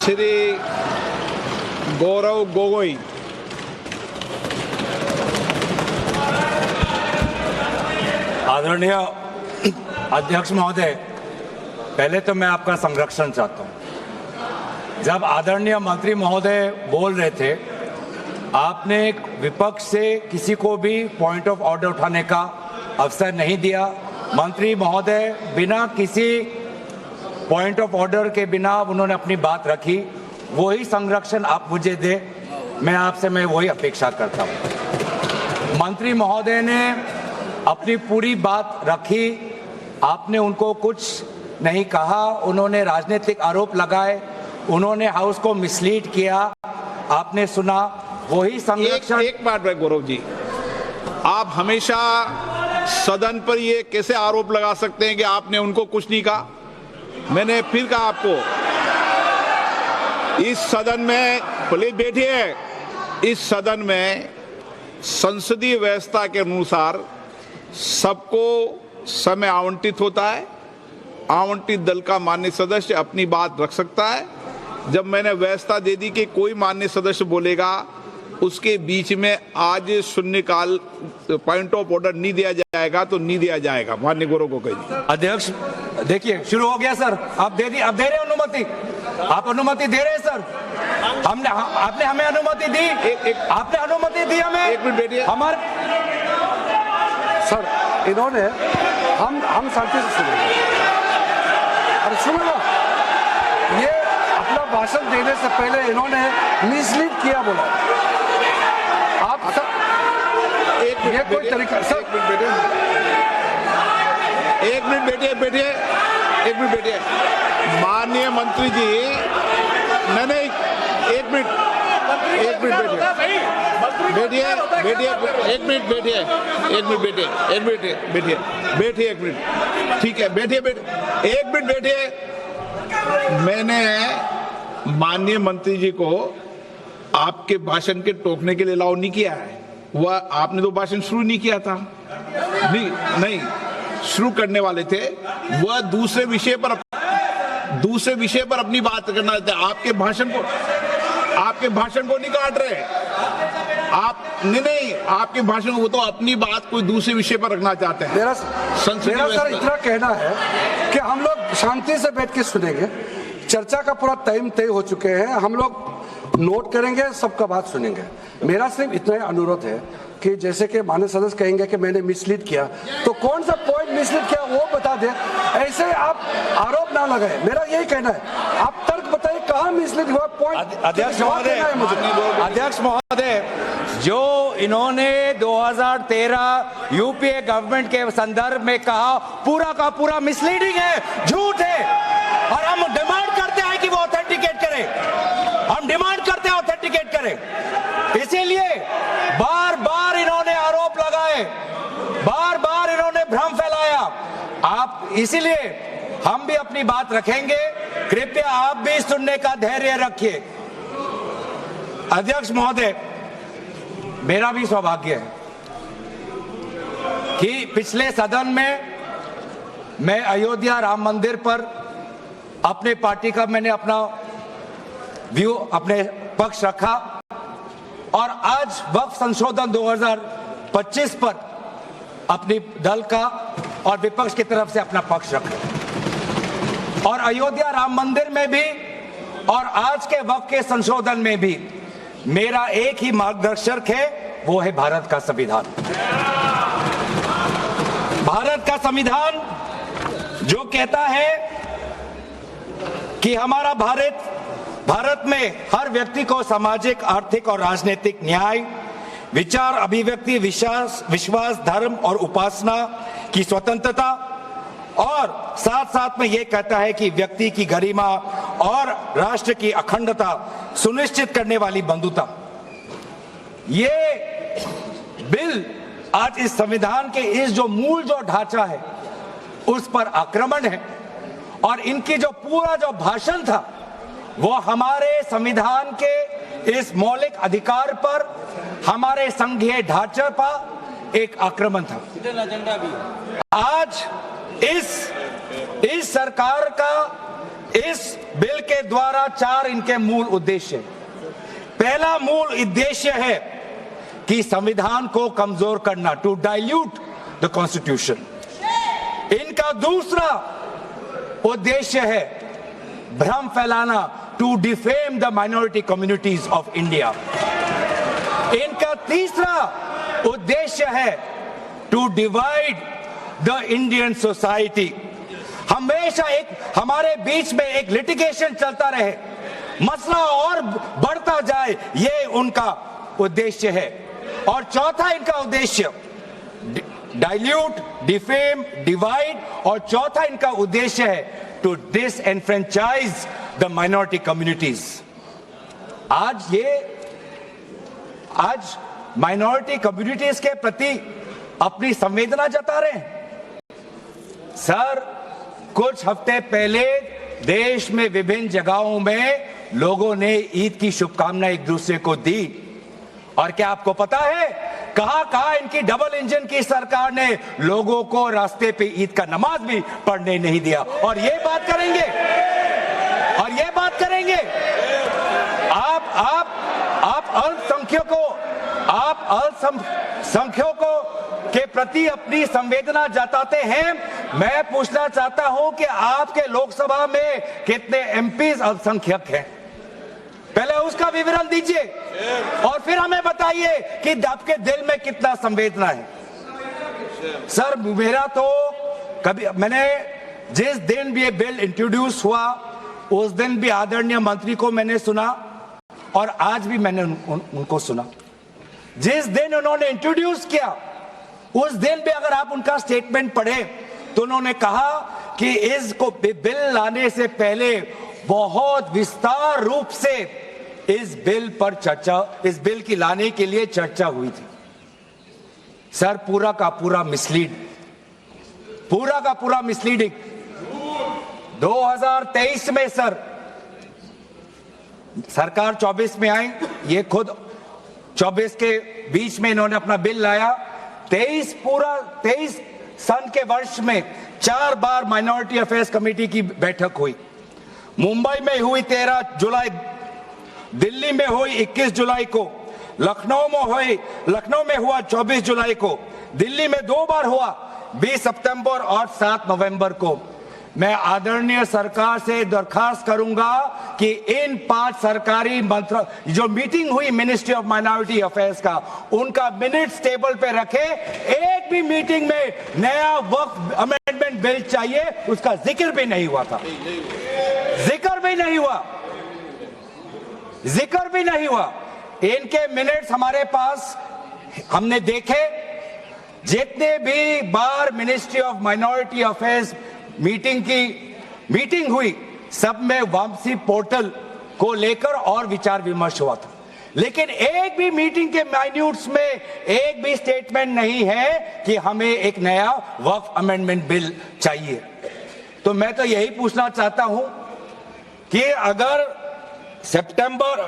श्री गौरव गोगोई। आदरणीय अध्यक्ष महोदय, पहले तो मैं आपका संरक्षण चाहता हूं। जब आदरणीय मंत्री महोदय बोल रहे थे, आपने विपक्ष से किसी को भी पॉइंट ऑफ ऑर्डर उठाने का अवसर नहीं दिया। मंत्री महोदय बिना किसी पॉइंट ऑफ ऑर्डर के बिना उन्होंने अपनी बात रखी। वही संरक्षण आप मुझे दे, मैं वही अपेक्षा करता हूं। मंत्री महोदय ने अपनी पूरी बात रखी, आपने उनको कुछ नहीं कहा। उन्होंने राजनीतिक आरोप लगाए, उन्होंने हाउस को मिसलीड किया, आपने सुना। वही संरक्षण। एक बात है गौरव जी, आप हमेशा सदन पर ये कैसे आरोप लगा सकते हैं कि आपने उनको कुछ नहीं कहा? मैंने फिर कहा आपको, इस सदन में, प्लीज बैठिए, इस सदन में संसदीय व्यवस्था के अनुसार सबको समय आवंटित होता है। आवंटित दल का माननीय सदस्य अपनी बात रख सकता है। जब मैंने व्यवस्था दे दी कि कोई माननीय सदस्य बोलेगा, उसके बीच में आज शून्यकाल पॉइंट ऑफ ऑर्डर नहीं दिया जाएगा तो नहीं दिया जाएगा। माननीय गौरव गोगोई। अध्यक्ष देखिए, शुरू हो गया सर। आप दे रहे अनुमति, आप अनुमति दे रहे हैं सर। आपने हमें अनुमति दी, आपने अनुमति दी हमें। एक मिनट बैठिए। हमारे सर, इन्होंने हम शांति से सुनेंगे। अरे सुनो ना, ये अपना भाषण देने से पहले इन्होंने मिसलीड किया बोला। आप सर, ये कोई तरीका? सर एक मिनट बैठिए। माननीय मंत्री जी, नहीं, एक मिनट बैठिए। ठीक है, बैठिए। मैंने माननीय मंत्री जी को आपके भाषण के टोकने के लिए अलाउ नहीं किया है। वह आपने तो भाषण शुरू नहीं किया था। नहीं शुरू करने वाले थे, वह दूसरे विषय पर अपनी बात करना चाहते। आपके भाषण को नहीं काट रहे आप। नहीं, आपके भाषण को, वो तो अपनी बात कोई दूसरे विषय पर रखना चाहते हैं। मेरा सर इतना कहना है कि हम लोग शांति से बैठ के सुनेंगे। चर्चा का पूरा टाइम तय हो चुके हैं, हम लोग नोट करेंगे, सबका बात सुनेंगे। मेरा सिर्फ इतना ही अनुरोध है कि जैसे कि माननीय सदस्य कहेंगे कि मैंने मिसलीड किया, तो कौन सा पॉइंट मिसलीड किया वो बता दे। ऐसे आप आरोप ना लगाए, मेरा यही कहना है। आप तर्क बताइए कहाँ मिसलीड हुआ पॉइंट। अध्यक्ष महोदय, जो इन्होंने 2013 यूपीए गवर्नमेंट के संदर्भ में कहा, पूरा का पूरा मिसलीडिंग है, झूठ है। और हम डिमांड करते हैं कि वो ऑथेंटिकेट करें। इसीलिए बार बार इन्होंने आरोप लगाए, बार बार इन्होंने भ्रम फैलाया। आप, इसीलिए हम भी अपनी बात रखेंगे। कृपया आप भी सुनने का धैर्य रखिए। अध्यक्ष महोदय, मेरा भी सौभाग्य है कि पिछले सदन में मैं अयोध्या राम मंदिर पर अपने पार्टी का मैंने अपना व्यू, अपने पक्ष रखा, और आज वक्फ संशोधन 2025 पर अपनी दल का और विपक्ष की तरफ से अपना पक्ष रखा। और अयोध्या राम मंदिर में भी और आज के वक्फ के संशोधन में भी मेरा एक ही मार्गदर्शक है, वो है भारत का संविधान। भारत का संविधान जो कहता है कि हमारा भारत में हर व्यक्ति को सामाजिक, आर्थिक और राजनीतिक न्याय, विचार, अभिव्यक्ति, विश्वास, धर्म और उपासना की स्वतंत्रता, और साथ साथ में यह कहता है कि व्यक्ति की गरिमा और राष्ट्र की अखंडता सुनिश्चित करने वाली बंधुता। ये बिल आज इस संविधान के इस जो मूल जो ढांचा है उस पर आक्रमण है। और इनकी जो पूरा जो भाषण था वो हमारे संविधान के इस मौलिक अधिकार पर, हमारे संघीय ढांचे पर एक आक्रमण था। आज इस सरकार का इस बिल के द्वारा 4 इनके मूल उद्देश्य हैं। पहला मूल उद्देश्य है कि संविधान को कमजोर करना, टू डाइल्यूट द कॉन्स्टिट्यूशन। इनका दूसरा उद्देश्य है भ्रम फैलाना, to defame the minority communities of India. इनका तीसरा उद्देश्य है to divide the Indian society. हमेशा एक हमारे बीच में एक लिटिगेशन चलता रहे, मसला और बढ़ता जाए, ये उनका उद्देश्य है। और चौथा इनका उद्देश्य डाइल्यूट, डिफेम, डिवाइड, और चौथा इनका उद्देश्य है to disenfranchise the minority communities. आज माइनॉरिटी कम्युनिटीज के प्रति अपनी संवेदना जता रहे हैं। सर, कुछ हफ्ते पहले देश में विभिन्न जगहों में लोगों ने ईद की शुभकामनाएं एक दूसरे को दी, और क्या आपको पता है कहां इनकी डबल इंजन की सरकार ने लोगों को रास्ते पे ईद का नमाज भी पढ़ने नहीं दिया। और ये बात करेंगे, आप अल्पसंख्यकों के प्रति अपनी संवेदना जताते हैं। मैं पूछना चाहता हूं कि आपके लोकसभा में कितने एमपीज अल्पसंख्यक हैं? पहले उसका विवरण दीजिए और फिर हमें बताइए कि आपके दिल में कितना संवेदना है। सर, मेरा तो मैंने जिस दिन भी ये बिल इंट्रोड्यूस हुआ उस दिन भी आदरणीय मंत्री को मैंने सुना, और आज भी मैंने उनको सुना। जिस दिन उन्होंने इंट्रोड्यूस किया उस दिन भी अगर आप उनका स्टेटमेंट पढ़े तो उन्होंने कहा कि इसको बिल लाने से पहले बहुत विस्तार रूप से इस बिल की लाने के लिए चर्चा हुई थी। सर, पूरा का पूरा मिसलीडिंग। 2023 में सर, सरकार 24 में आई, ये खुद 24 के बीच में इन्होंने अपना बिल लाया। 23 सन के वर्ष में 4 बार माइनॉरिटी अफेयर्स कमेटी की बैठक हुई। मुंबई में हुई 13 जुलाई, दिल्ली में हुई 21 जुलाई को, लखनऊ में हुआ 24 जुलाई को, दिल्ली में 2 बार हुआ 20 सितंबर और 7 नवंबर को। मैं आदरणीय सरकार से दरखास्त करूंगा कि इन 5 सरकारी मंत्रालय जो मीटिंग हुई मिनिस्ट्री ऑफ माइनॉरिटी अफेयर्स का, उनका मिनट्स टेबल पे रखे। एक भी मीटिंग में नया वक्फ अमेंडमेंट बिल चाहिए उसका जिक्र भी नहीं हुआ था। जिक्र भी नहीं हुआ। इनके मिनट्स हमारे पास, हमने देखे। जितने भी बार ministry of minority affairs meeting हुई, सब में वापसी पोर्टल को लेकर और विचार विमर्श हुआ था, लेकिन एक भी मीटिंग के माइन्यूट्स में एक भी स्टेटमेंट नहीं है कि हमें एक नया वक्फ अमेंडमेंट बिल चाहिए। तो मैं तो यही पूछना चाहता हूं कि अगर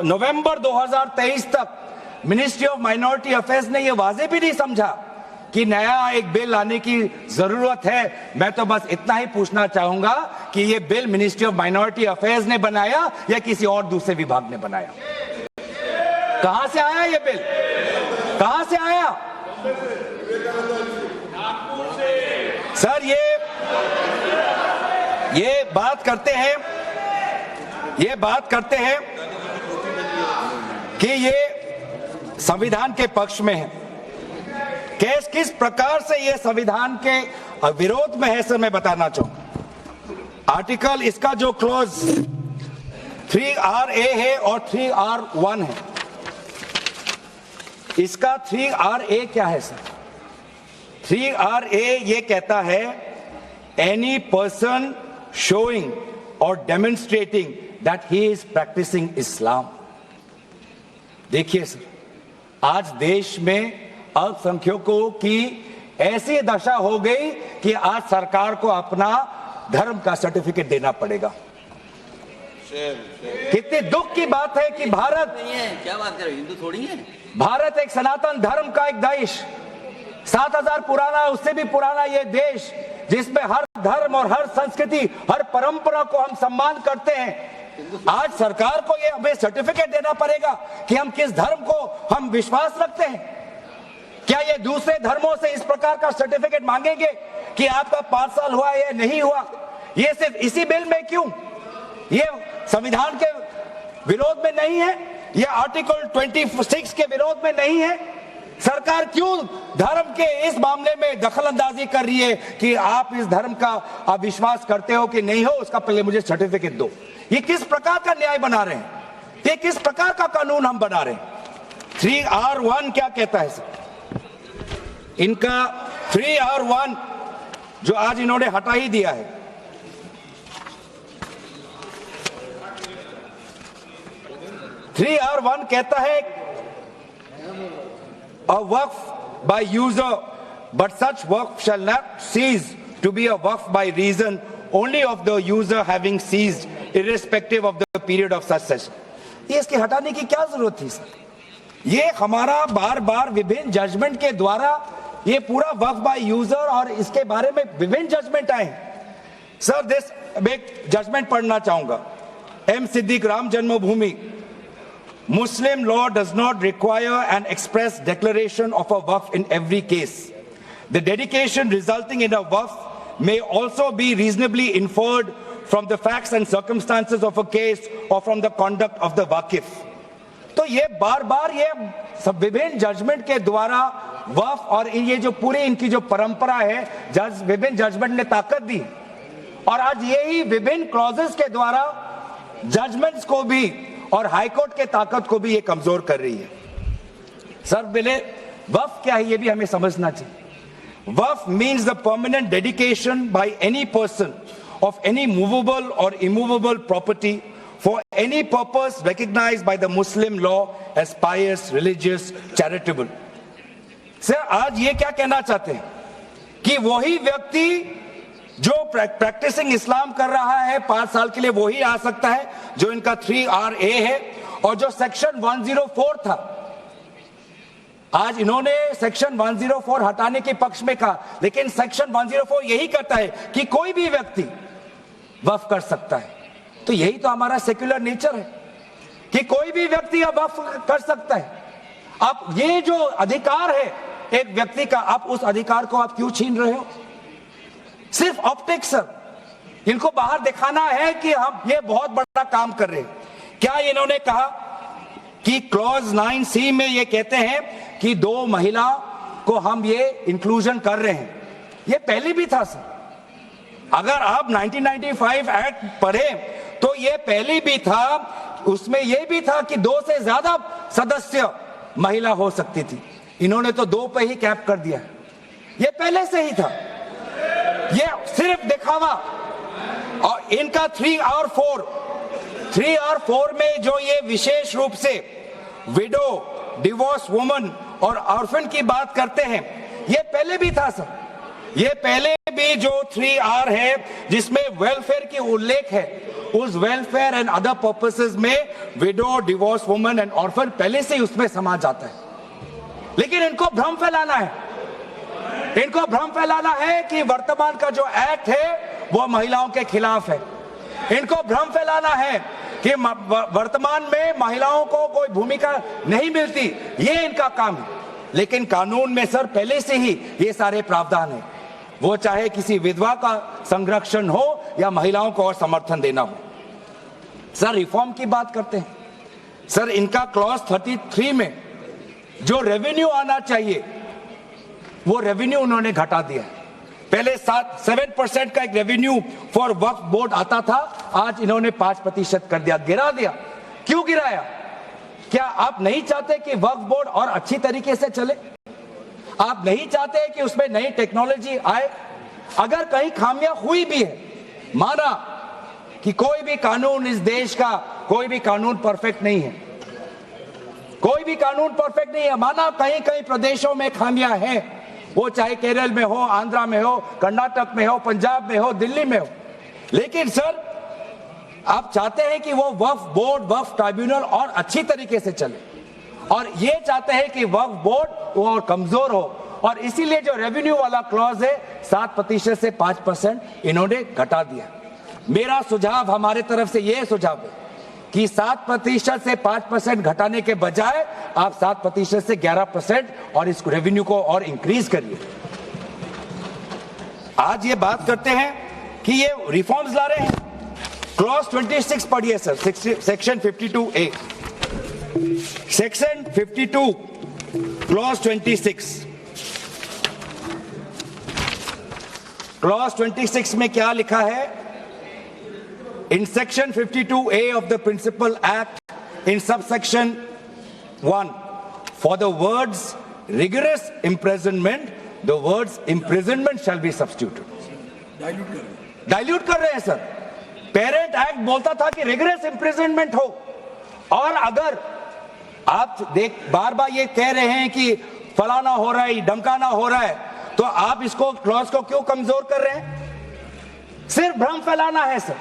नवंबर 2023 तक मिनिस्ट्री ऑफ माइनॉरिटी अफेयर्स ने यह वाजे भी नहीं समझा कि नया एक बिल लाने की जरूरत है, मैं तो बस इतना ही पूछना चाहूंगा कि ये bill ministry of minority affairs ने बनाया या किसी और दूसरे विभाग ने बनाया? कहां से आया ये बिल? कहां से आया? सर, ये बात करते हैं कि ये संविधान के पक्ष में है। किस प्रकार से ये संविधान के विरोध में है, सर, मैं बताना चाहूंगा। आर्टिकल, इसका जो क्लॉज 3RA है और 3R1 है। इसका 3RA क्या है सर? 3RA ये कहता है any person showing or demonstrating that he is practising Islam. देखिए सर, आज देश में अल्पसंख्यकों की ऐसी दशा हो गई कि आज सरकार को अपना धर्म का सर्टिफिकेट देना पड़ेगा। कितनी दुख की बात है कि भारत नहीं है, क्या बात कर रहे हो, हिंदू थोड़ी है। भारत एक सनातन धर्म का एक देश, 7000 पुराना, उससे भी पुराना ये देश, जिसमें हर धर्म और हर संस्कृति, हर परंपरा को हम सम्मान करते हैं। आज सरकार को ये हमें सर्टिफिकेट देना पड़ेगा कि हम किस धर्म को हम विश्वास रखते हैं। क्या ये दूसरे धर्मों से इस प्रकार का सर्टिफिकेट मांगेंगे कि आपका 5 साल हुआ या नहीं हुआ? ये सिर्फ इसी बिल में क्यों? ये संविधान के विरोध में नहीं है, ये आर्टिकल 26 के विरोध में नहीं है। सरकार क्यों धर्म के इस मामले में दखल अंदाजी कर रही है कि आप इस धर्म का आप विश्वास करते हो कि नहीं हो, उसका पहले मुझे सर्टिफिकेट दो। ये किस प्रकार का न्याय बना रहे हैं? ये किस प्रकार का कानून हम बना रहे हैं? 3R1 क्या कहता है सर? इनका 3R1 जो आज इन्होंने हटा ही दिया है, R1 कहता है a waqf by user, but such waqf shall not cease to be a waqf by reason only of the user having ceased, irrespective of the period of such cession. ये इसके हटाने की क्या जरूरत थी सर? ये हमारा बार बार विभिन्न जजमेंट के द्वारा ये पूरा वक्फ बाय यूजर और इसके बारे में विभिन्न जजमेंट आए सर। एक जजमेंट पढ़ना चाहूंगा। M Siddique, Ram Janmabhoomi, Muslim law does not require an express declaration of a waqf in every case. The dedication resulting in a waqf may also be reasonably inferred from the facts and circumstances of a case or from the conduct of the waqif. तो ये बार बार ये सब विभिन्न judgement के द्वारा वक्फ और ये जो पूरी इनकी जो परंपरा है, विभिन्न जजमेंट ने ताकत दी और आज यही विभिन्न क्लॉजेस के द्वारा जजमेंट्स को भी और हाईकोर्ट के ताकत को भी ये कमजोर कर रही है। सर पहले वक्फ क्या है ये भी हमें समझना चाहिए। वक्फ means the permanent dedication by any person of any movable or immovable property for any purpose recognized by the Muslim law as pious, religious, charitable. Sir आज ये क्या कहना चाहते हैं कि वही व्यक्ति जो प्रैक्टिसिंग इस्लाम कर रहा है 5 साल के लिए वही आ सकता है, जो इनका 3RA है और जो सेक्शन 104 था। आज इन्होंने सेक्शन 104 हटाने के पक्ष में कहा, लेकिन सेक्शन 104 यही कहता है कि कोई भी व्यक्ति वक्फ कर सकता है। तो यही तो हमारा सेक्युलर नेचर है कि कोई भी व्यक्ति अब वक्फ कर सकता है। अब ये जो अधिकार है एक व्यक्ति का, आप उस अधिकार को आप क्यों छीन रहे हो? सिर्फ ऑप्टिक्स सर, इनको बाहर दिखाना है कि हम ये बहुत बड़ा काम कर रहे हैं। क्या इन्होंने कहा कि क्लॉज 9C में ये कहते हैं कि 2 महिला को हम ये इंक्लूजन कर रहे हैं? ये पहले भी था सर। अगर आप 1995 एक्ट पढ़े तो ये पहले भी था, उसमें ये भी था कि 2 से ज्यादा सदस्य महिला हो सकती थी। इन्होंने तो 2 पे ही कैप कर दिया। ये पहले से ही था, ये सिर्फ दिखावा। और इनका 3R4 में जो ये विशेष रूप से विडो, डिवोर्स वुमन और ऑर्फन की बात करते हैं, ये पहले भी था सर। ये पहले भी जो 3R है जिसमें वेलफेयर की उल्लेख है, उस वेलफेयर एंड अदर पर्पसेस में window, divorce woman and orphan पहले से ही उसमें समा जाता है। लेकिन इनको भ्रम फैलाना है, इनको भ्रम फैलाना है कि वर्तमान का जो एक्ट है वो महिलाओं के खिलाफ है। इनको भ्रम फैलाना है कि वर्तमान में महिलाओं को कोई भूमिका नहीं मिलती, ये इनका काम है। लेकिन कानून में सर पहले से ही ये सारे प्रावधान है, वो चाहे किसी विधवा का संरक्षण हो या महिलाओं को और समर्थन देना हो। सर रिफॉर्म की बात करते हैं सर, इनका क्लॉज 33 में जो रेवेन्यू आना चाहिए वो रेवेन्यू उन्होंने घटा दिया। पहले 7% का एक रेवेन्यू फॉर वक्फ बोर्ड आता था, आज इन्होंने 5% कर दिया, गिरा दिया। क्यों गिराया? क्या आप नहीं चाहते कि वक्फ बोर्ड और अच्छी तरीके से चले? आप नहीं चाहते कि उसमें नई टेक्नोलॉजी आए? अगर कहीं खामियां हुई भी है, माना कि कोई भी कानून इस देश का, कोई भी कानून परफेक्ट नहीं है, कोई भी कानून परफेक्ट नहीं है, माना कहीं कहीं प्रदेशों में खामियां हैं, वो चाहे केरल में हो, आंध्रा में हो, कर्नाटक में हो, पंजाब में हो, दिल्ली में हो। लेकिन सर आप चाहते हैं कि वो वक्फ बोर्ड, वक्फ ट्राइब्यूनल और अच्छी तरीके से चले, और ये चाहते हैं कि वक्फ बोर्ड और कमजोर हो और इसीलिए जो रेवेन्यू वाला क्लॉज है 7% से 5% इन्होंने घटा दिया। मेरा सुझाव हमारे तरफ से यह सुझाव है कि 7% से 5% घटाने के बजाय आप 7% से 11% और इस रेवेन्यू को और इंक्रीज करिए। आज ये बात करते हैं कि ये रिफॉर्म्स ला रहे हैं। क्लॉज 26 पढ़िए sir, section 52A, section 52 clause 26। Clause 26 में क्या लिखा है? In section 52A of the Principal Act, in subsection 1, for the words rigorous imprisonment, the words imprisonment shall be substituted. Dilute कर रहे हैं सर। पेरेंट एक्ट बोलता था कि रिगरस इम्प्रिजनमेंट हो, और अगर आप बार बार ये कह रहे हैं कि फलाना हो रहा है, धमकाना हो रहा है, तो आप इसको क्लॉज को क्यों कमजोर कर रहे हैं? सिर्फ भ्रम फैलाना है सर।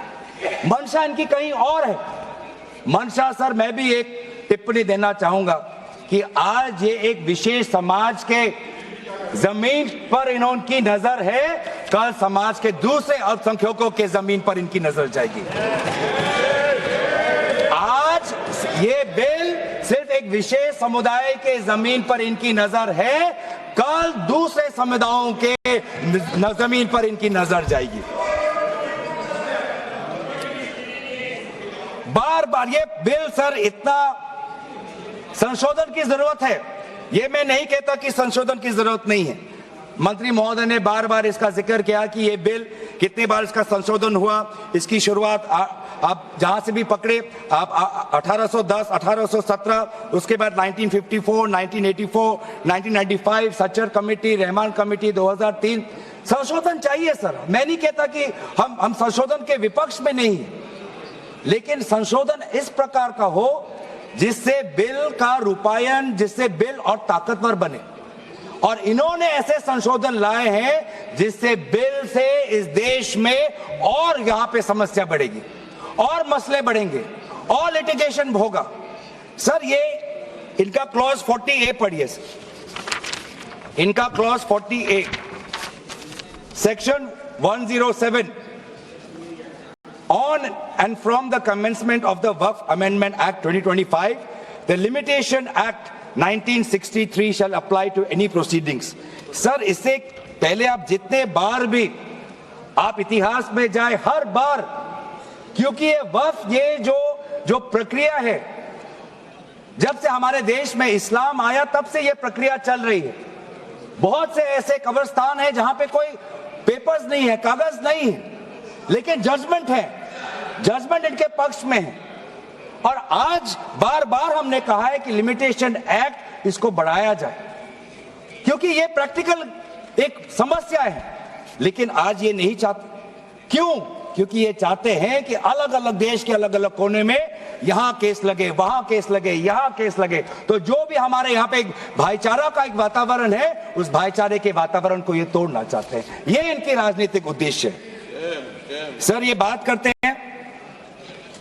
मंशा इनकी कहीं और है। मंशा सर, मैं भी एक टिप्पणी देना चाहूंगा कि आज ये एक विशेष समाज के जमीन पर इनकी नजर है, कल समाज के दूसरे अल्पसंख्यकों के जमीन पर इनकी नजर जाएगी। आज ये बिल सिर्फ एक विशेष समुदाय के जमीन पर इनकी नजर है, कल दूसरे समुदायों के जमीन पर इनकी नजर जाएगी। बार बार ये बिल सर, इतना संशोधन की जरूरत है। ये मैं नहीं कहता कि संशोधन की जरूरत नहीं है। मंत्री महोदय ने बार बार इसका जिक्र किया कि ये बिल कितनी बार इसका संशोधन हुआ। इसकी शुरुआत आप जहां से भी पकड़े, आप 1810, 1817, उसके बाद 1954, 1984, 1995, सच्चर कमेटी, रहमान कमेटी 2003। संशोधन चाहिए सर। मैं नहीं कहता कि हम संशोधन के विपक्ष में नहीं, लेकिन संशोधन इस प्रकार का हो जिससे बिल का रूपायन, जिससे बिल और ताकतवर बने। और इन्होंने ऐसे संशोधन लाए हैं जिससे बिल से इस देश में और यहां पे समस्या बढ़ेगी और मसले बढ़ेंगे और लिटिगेशन होगा। सर ये इनका क्लॉज 40A पढ़िए सर। इनका clause 40A, section 107, on and from the commencement of the Waqf Amendment Act 2025, the Limitation Act 1963 shall apply to any proceedings. Sir इससे पहले आप जितने बार भी आप इतिहास में जाए, हर बार, क्योंकि ये वक्फ, ये जो प्रक्रिया है, जब से हमारे देश में इस्लाम आया तब से ये प्रक्रिया चल रही है। बहुत से ऐसे कब्रिस्तान हैं जहां पे कोई पेपर्स नहीं है, कागज नहीं है, लेकिन जजमेंट है, जजमेंट इनके पक्ष में है। और आज बार बार हमने कहा है कि लिमिटेशन एक्ट इसको बढ़ाया जाए, क्योंकि ये प्रैक्टिकल एक समस्या है। लेकिन आज ये नहीं चाहते। क्यों? क्योंकि ये चाहते हैं कि अलग अलग देश के अलग अलग कोने में यहां केस लगे, वहां केस लगे, यहां केस लगे। तो जो भी हमारे यहां पे एक भाईचारा का एक वातावरण है, उस भाईचारे के वातावरण को ये तोड़ना चाहते हैं। ये इनके राजनीतिक उद्देश्य है। सर ये बात करते हैं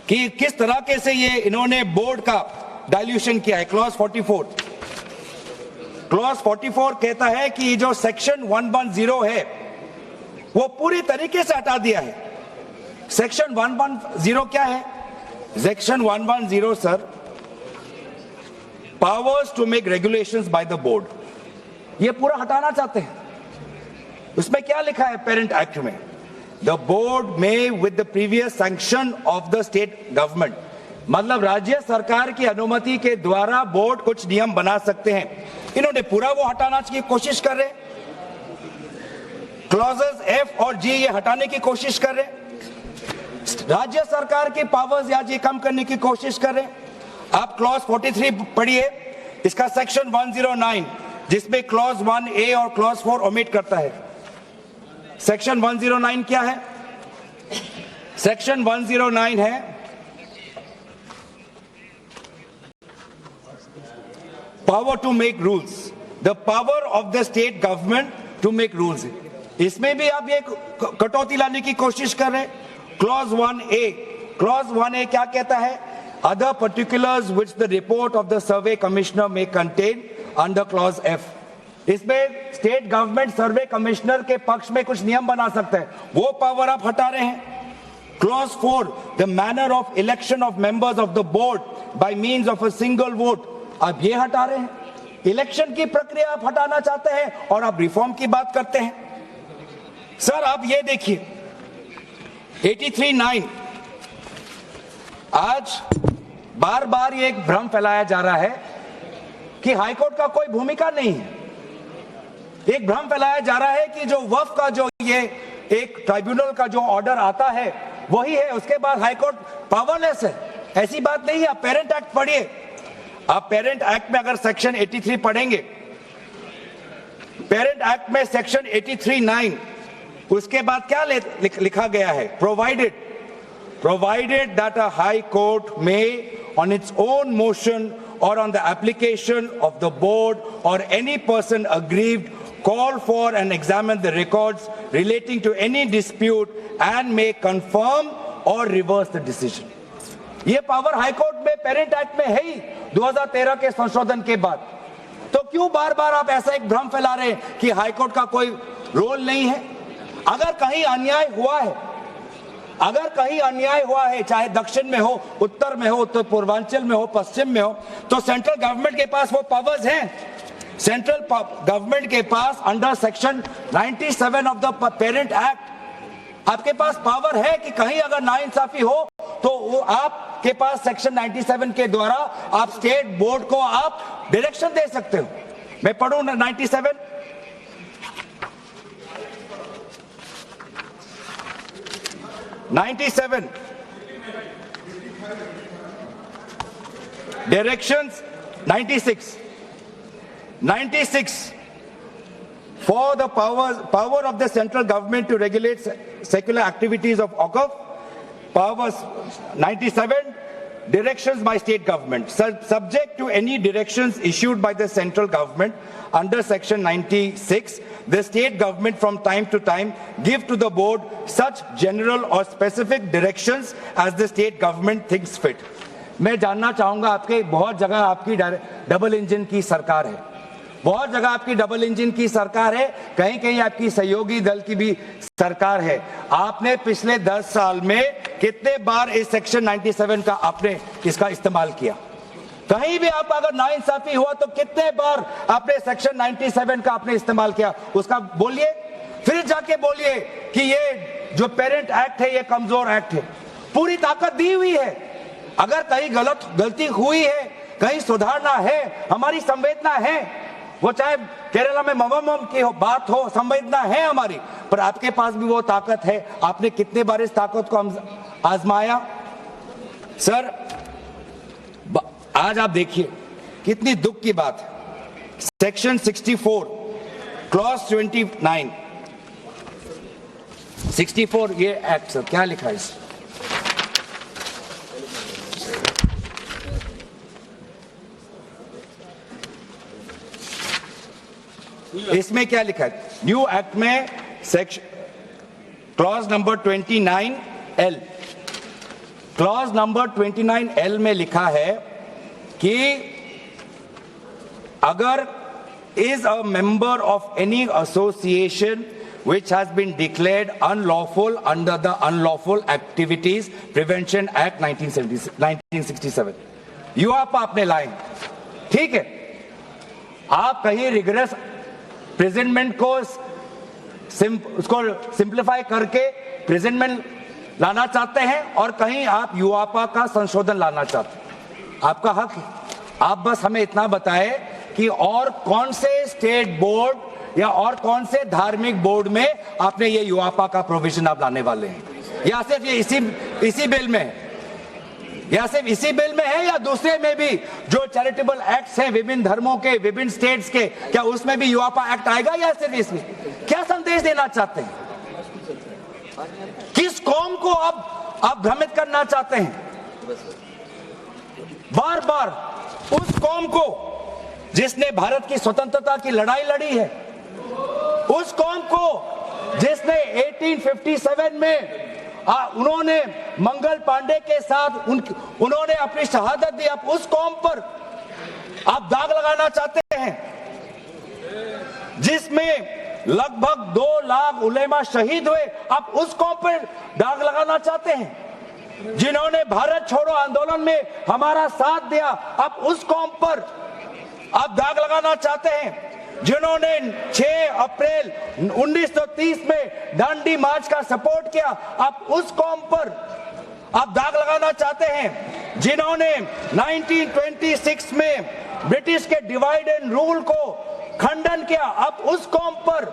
कि किस तरह से ये इन्होंने बोर्ड का डाइल्यूशन किया है। क्लॉज 44, क्लॉज 44 कहता है कि जो सेक्शन 110 है वो पूरी तरीके से हटा दिया है। सेक्शन 110 क्या है? Section 110 sir, powers to make regulations by the board, ये पूरा हटाना चाहते हैं। उसमें क्या लिखा है पेरेंट एक्ट में? The board may with the previous sanction of the state government, मतलब राज्य सरकार की अनुमति के द्वारा बोर्ड कुछ नियम बना सकते हैं। इन्होंने पूरा वो हटाना की कोशिश कर रहे। क्लॉजेस F और G ये हटाने की कोशिश कर रहे। राज्य सरकार की पावर्स या जी कम करने की कोशिश कर रहे। आप क्लॉज 43 पढ़िए, इसका सेक्शन 109, जिसमें क्लॉज 1A और क्लॉज 4 ओमिट करता है। सेक्शन 109 क्या है? सेक्शन 109 है power to make rules, the power of the state government to make rules. इसमें भी आप ये कटौती लाने की कोशिश कर रहे हैं। क्लॉज 1A, क्लॉज 1A क्या कहता है? Other particulars which the report of the survey commissioner में कंटेन अंडर क्लॉज F। इसमें स्टेट गवर्नमेंट सर्वे कमिश्नर के पक्ष में कुछ नियम बना सकते हैं, वो पावर आप हटा रहे हैं। Clause 4, the manner of election of members of the board by means of a single vote, आप ये हटा रहे हैं। इलेक्शन की प्रक्रिया आप हटाना चाहते हैं और आप रिफॉर्म की बात करते हैं। सर आप ये देखिए 83(9), आज बार बार ये एक भ्रम फैलाया जा रहा है कि हाईकोर्ट का कोई भूमिका नहीं है। एक भ्रम फैलाया जा रहा है कि जो वक्फ का जो ये एक ट्राइब्यूनल का जो ऑर्डर आता है वही है, उसके बाद हाईकोर्ट पावरलेस है। ऐसी बात नहीं है। आप पेरेंट एक्ट पढ़िए, आप पेरेंट एक्ट में अगर सेक्शन 83 पढ़ेंगे, पेरेंट एक्ट में सेक्शन 83(9), उसके बाद क्या लिखा गया है, provided that a high court may on its own motion or on the application of the board or any person aggrieved call for and examine the records relating to any dispute and may confirm or reverse the decision। ये power high court में parent act में है ही 2013 के संशोधन के बाद। तो क्यों बार बार आप ऐसा एक भ्रम फैला रहे हैं कि हाई कोर्ट का कोई रोल नहीं है? अगर कहीं अन्याय हुआ है, अगर कहीं अन्याय हुआ है, चाहे दक्षिण में हो, उत्तर में हो, उत्तर पूर्वांचल में हो, पश्चिम में हो, तो सेंट्रल गवर्नमेंट के पास वो पावर्स हैं। सेंट्रल गवर्नमेंट के पास under section 97 of the parent act आपके पास पावर है कि कहीं अगर नाइंसाफी हो तो वो आपके पास सेक्शन 97 के द्वारा आप स्टेट बोर्ड को आप डायरेक्शन दे सकते हो। मैं पढ़ूं 97, directions 96 for the power of the central government to regulate secular activities of OCF, powers 97 directions by state government subject to any directions issued by the central government under section 96, the state government from time to time give to the board such general or specific directions as the state government thinks fit। मैं जानना चाहूंगा, आपके बहुत जगह आपकी double engine की सरकार है, बहुत जगह आपकी डबल इंजन की सरकार है, कहीं कहीं आपकी सहयोगी दल की भी सरकार है। आपने पिछले 10 साल में कितने बार इस सेक्शन 97 का आपने इसका इस्तेमाल किया? कहीं भी आप अगर नाइंसाफी हुआ तो कितने बार आपने सेक्शन 97 का आपने इस्तेमाल किया? उसका बोलिए, फिर जाके बोलिए कि ये जो पेरेंट एक्ट है ये कमजोर एक्ट है। पूरी ताकत दी हुई है, अगर कहीं गलती हुई है, कहीं सुधारना है, हमारी संवेदना है, वो चाहे केरला में मवम की बात हो, संवेदना है हमारी, पर आपके पास भी वो ताकत है। आपने कितने बार इस ताकत को आजमाया? सर आज आप देखिए कितनी दुख की बात है, सेक्शन 64 क्लॉज 29 64 ये एक्ट सर क्या लिखा है इसमें क्या लिखा है? न्यू एक्ट में section clause number 29L, clause number 29L में लिखा है कि अगर is a member of any association which has been declared unlawful under the Unlawful Activities Prevention Act 1967, यूआपा आपने लाए, ठीक है, आप कहीं रिग्रेस प्रेजेंटमेंट को उसको सिंप्लीफाई करके प्रेजेंटमेंट लाना चाहते हैं और कहीं आप यूआपा का संशोधन लाना चाहते हैं, आपका हक है। आप बस हमें इतना बताएं कि और कौन से स्टेट बोर्ड या और कौन से धार्मिक बोर्ड में आपने ये यूआपा का प्रोविजन आप लाने वाले हैं, या सिर्फ ये इसी बिल में है, या सिर्फ इसी बिल में है, या दूसरे में भी जो चैरिटेबल एक्ट्स हैं विभिन्न धर्मों के, विभिन्न स्टेट्स के, क्या उसमें भी यूआपा एक्ट आएगा या सिर्फ इसमें? क्या संदेश देना चाहते हैं? किस कौम को आप भ्रमित करना चाहते हैं? बार बार उस कौम को जिसने भारत की स्वतंत्रता की लड़ाई लड़ी है, उस कौम को जिसने 1857 में उन्होंने मंगल पांडे के साथ उन्होंने अपनी शहादत दी, आप उस कौम पर आप दाग लगाना चाहते हैं? जिसमें लगभग 2 लाख उलेमा शहीद हुए, आप उस कौम पर दाग लगाना चाहते हैं? जिन्होंने भारत छोड़ो आंदोलन में हमारा साथ दिया, आप उस कौम पर आप दाग लगाना चाहते हैं? जिन्होंने 6 अप्रैल 1930 में दांडी मार्च का सपोर्ट किया, आप उस कौम पर आप दाग लगाना चाहते हैं? जिन्होंने 1926 में ब्रिटिश के डिवाइड एंड रूल को खंडन किया, आप उस कौम पर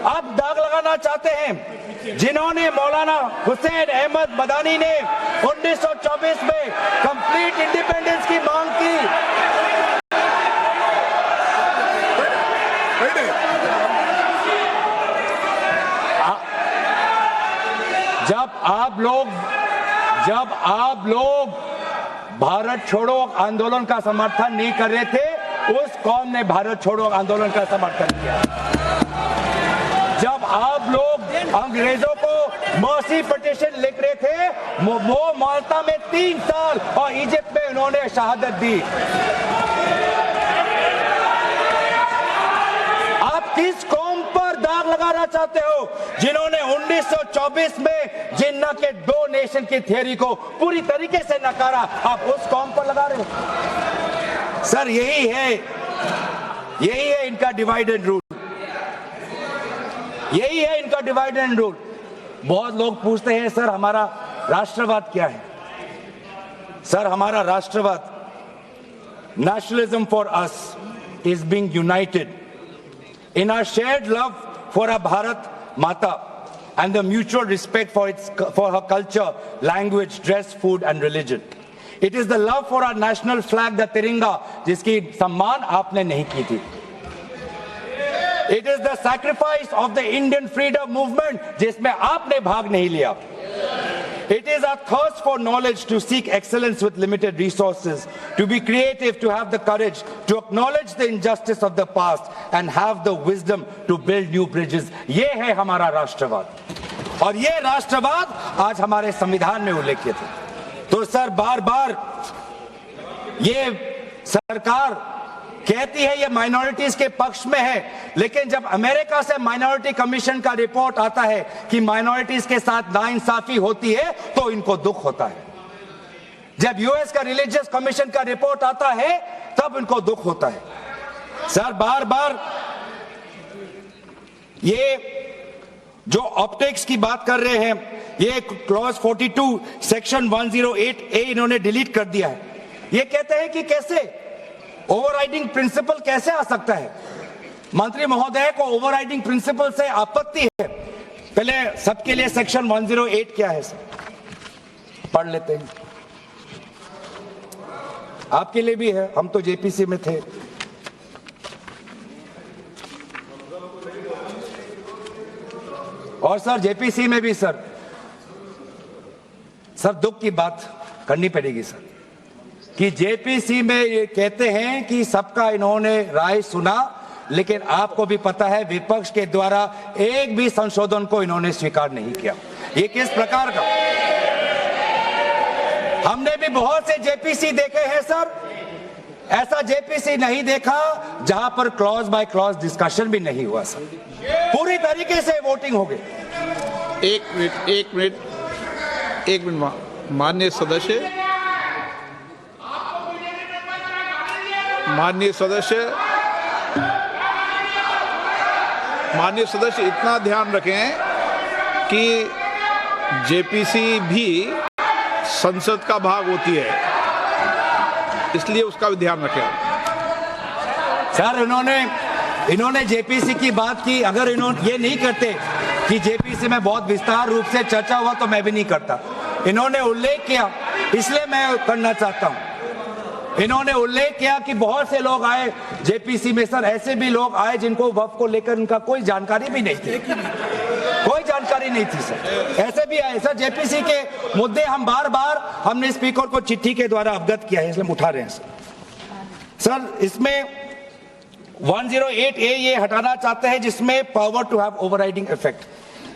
आप दाग लगाना चाहते हैं? जिन्होंने मौलाना हुसैन अहमद मदानी ने 1924 में कंप्लीट इंडिपेंडेंस की मांग की, जब आप लोग भारत छोड़ो आंदोलन का समर्थन नहीं कर रहे थे, उस कौम ने भारत छोड़ो आंदोलन का समर्थन किया। जब आप लोग अंग्रेजों को मर्सी पिटीशन लिख रहे थे, वो माल्टा में 3 साल और इजिप्ट में उन्होंने शहादत दी। आप किस कौम पर दाग लगाना चाहते हो? जिन्होंने 1924 में जिन्ना के 2 नेशन की थियरी को पूरी तरीके से नकारा, आप उस कौम पर लगा रहे हो? सर, यही है इनका डिवाइड एंड रूल। यही है इनका डिवाइड एंड रूल। बहुत लोग पूछते हैं, सर हमारा राष्ट्रवाद क्या है? सर, हमारा राष्ट्रवाद, nationalism for us is being United in our shared love for our Bharat Mata and the mutual respect for her culture, language, dress, food and religion. It is the love for our national flag, the Tiringa, जिसकी सम्मान आपने नहीं की थी. It is the sacrifice of the Indian freedom movement, जिसमें आपने भाग नहीं लिया. It is our thirst for knowledge, to seek excellence with limited resources, to be creative, to have the courage, to acknowledge the injustice of the past and have the wisdom to build new bridges. ये है हमारा राष्ट्रवाद और ये राष्ट्रवाद आज हमारे संविधान में उल्लेखित है. तो सर, बार बार ये सरकार कहती है ये माइनॉरिटीज के पक्ष में है, लेकिन जब अमेरिका से माइनॉरिटी कमीशन का रिपोर्ट आता है कि माइनॉरिटीज के साथ नाइंसाफी होती है, तो इनको दुख होता है. जब यूएस का रिलीजियस कमीशन का रिपोर्ट आता है, तब इनको दुख होता है. सर, बार बार ये जो ऑप्टिक्स की बात कर रहे हैं, ये क्लॉज 42 सेक्शन 108A इन्होंने डिलीट कर दिया है. ये कहते हैं कि कैसे ओवरराइडिंग प्रिंसिपल कैसे आ सकता है? मंत्री महोदय को ओवरराइडिंग प्रिंसिपल से आपत्ति है. पहले सबके लिए सेक्शन 108 क्या है सर, पढ़ लेते हैं. आपके लिए भी है, हम तो जेपीसी में थे. और सर, जेपीसी में भी सर दुख की बात करनी पड़ेगी सर, कि जेपीसी में ये कहते हैं कि सबका इन्होंने राय सुना, लेकिन आपको भी पता है विपक्ष के द्वारा एक भी संशोधन को इन्होंने स्वीकार नहीं किया. ये किस प्रकार का? हमने भी बहुत से जेपीसी देखे हैं सर, ऐसा जेपीसी नहीं देखा जहां पर क्लॉज बाय क्लॉज डिस्कशन भी नहीं हुआ सर. पूरी तरीके से वोटिंग हो गई. एक मिनट माननीय सदस्य इतना ध्यान रखें कि जेपीसी भी संसद का भाग होती है, इसलिए उसका भी ध्यान रखें. सर, इन्होंने जेपीसी की बात की. अगर इन्होंने ये नहीं करते कि जेपीसी में बहुत विस्तार रूप से चर्चा हुआ, तो मैं भी नहीं करता. इन्होंने उल्लेख किया, इसलिए मैं करना चाहता हूं. इन्होंने उल्लेख किया कि बहुत से लोग आए जेपीसी में. सर, ऐसे भी लोग आए जिनको वक्फ को लेकर उनका कोई जानकारी भी नहीं थी, कोई जानकारी नहीं थी सर. ऐसे भी आए सर. जेपीसी के मुद्दे हम बार बार हमने स्पीकर को चिट्ठी के द्वारा अवगत किया है, इसलिए उठा रहे हैं सर. इसमें 108A ये हटाना चाहते हैं, जिसमें power to have overriding effect.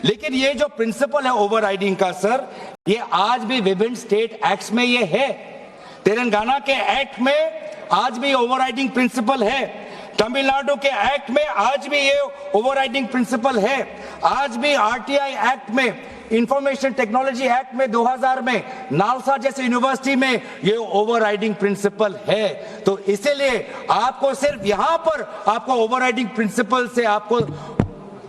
लेकिन ये जो प्रिंसिपल है ओवरराइडिंग का सर, ये आज भी विभिन्न स्टेट एक्ट्स में ये है. तेलंगाना के एक्ट में आज भी ओवरराइडिंग प्रिंसिपल है. तमिलनाडु के एक्ट में आज भी ये ओवरराइडिंग प्रिंसिपल है। आज भी आरटीआई एक्ट में, इंफॉर्मेशन टेक्नोलॉजी एक्ट में 2000 में नालसा जैसे यूनिवर्सिटी में ये ओवरराइडिंग प्रिंसिपल है। तो इसीलिए आपको सिर्फ यहां पर आपको ओवरराइडिंग प्रिंसिपल से आपको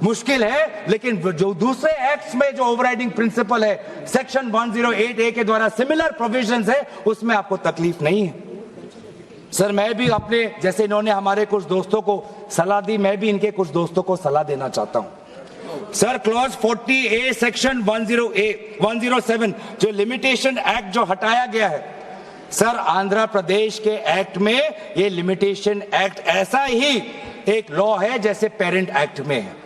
मुश्किल है, लेकिन जो दूसरे एक्ट्स में जो ओवरराइडिंग प्रिंसिपल है सेक्शन 108A के द्वारा सिमिलर प्रोविजंस है, उसमें आपको तकलीफ नहीं है। सर मैं भी अपने जैसे इन्होंने हमारे कुछ दोस्तों को सलाह दी, मैं भी इनके कुछ दोस्तों को सलाह देना चाहता हूं। सर क्लॉज 40A सेक्शन 107 जो लिमिटेशन एक्ट जो हटाया गया है, सर आंध्र प्रदेश के एक्ट में ये लिमिटेशन एक्ट ऐसा ही एक लॉ है जैसे पेरेंट एक्ट में है।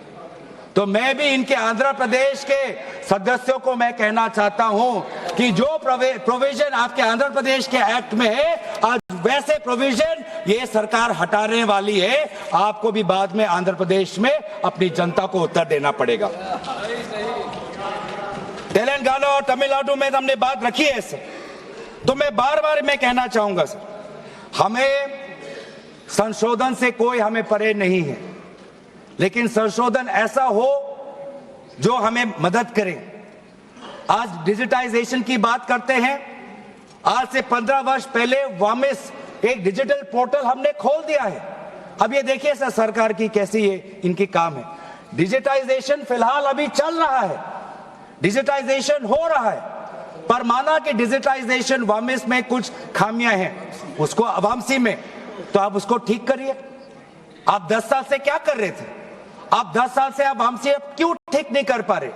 तो मैं भी इनके आंध्र प्रदेश के सदस्यों को मैं कहना चाहता हूं कि जो प्रोविजन आपके आंध्र प्रदेश के एक्ट में है, आज वैसे प्रोविजन ये सरकार हटाने वाली है। आपको भी बाद में आंध्र प्रदेश में अपनी जनता को उत्तर देना पड़ेगा। तेलंगाना और तमिलनाडु में हमने बात रखी है सर, तो मैं बार बार मैं कहना चाहूंगा सर, हमें संशोधन से कोई हमें परे नहीं है, लेकिन संशोधन ऐसा हो जो हमें मदद करे। आज डिजिटाइजेशन की बात करते हैं। आज से 15 वर्ष पहले वामिस एक डिजिटल पोर्टल हमने खोल दिया है। अब ये देखिए सर सरकार की कैसी ये इनकी काम है। डिजिटाइजेशन फिलहाल अभी चल रहा है, डिजिटाइजेशन हो रहा है, पर माना कि डिजिटाइजेशन वामिस में कुछ खामियां हैं, उसको वामसी में, तो आप उसको ठीक करिए। आप 10 साल से क्या कर रहे थे? आप 10 साल से आप हमसे क्यों ठीक नहीं कर पा रहे?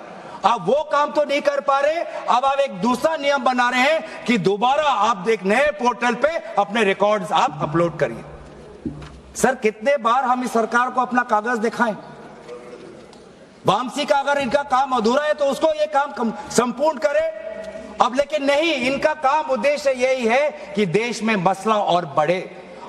आप वो काम तो नहीं कर पा रहे, अब आप एक दूसरा नियम बना रहे हैं कि दोबारा आप एक नए पोर्टल पे अपने रिकॉर्ड्स आप अपलोड करिए। सर कितने बार हम इस सरकार को अपना कागज दिखाएं? वामसी का अगर इनका काम अधूरा है तो उसको ये काम संपूर्ण करे। अब लेकिन नहीं, इनका काम उद्देश्य यही है कि देश में मसला और बढ़े,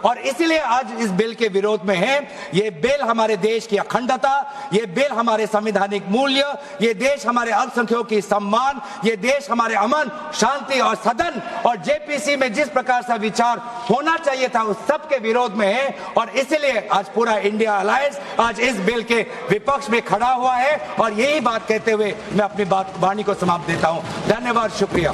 और इसीलिए आज इस बिल के विरोध में है। ये बिल हमारे देश की अखंडता, ये बिल हमारे संवैधानिक मूल्य, ये देश हमारे अल्पसंख्यकों की सम्मान, ये देश हमारे अमन शांति और सदन और जेपीसी में जिस प्रकार से विचार होना चाहिए था उस सब के विरोध में है। और इसीलिए आज पूरा इंडिया अलायंस आज इस बिल के विपक्ष में खड़ा हुआ है। और यही बात कहते हुए मैं अपनी वाणी को समाप्त देता हूं। धन्यवाद, शुक्रिया।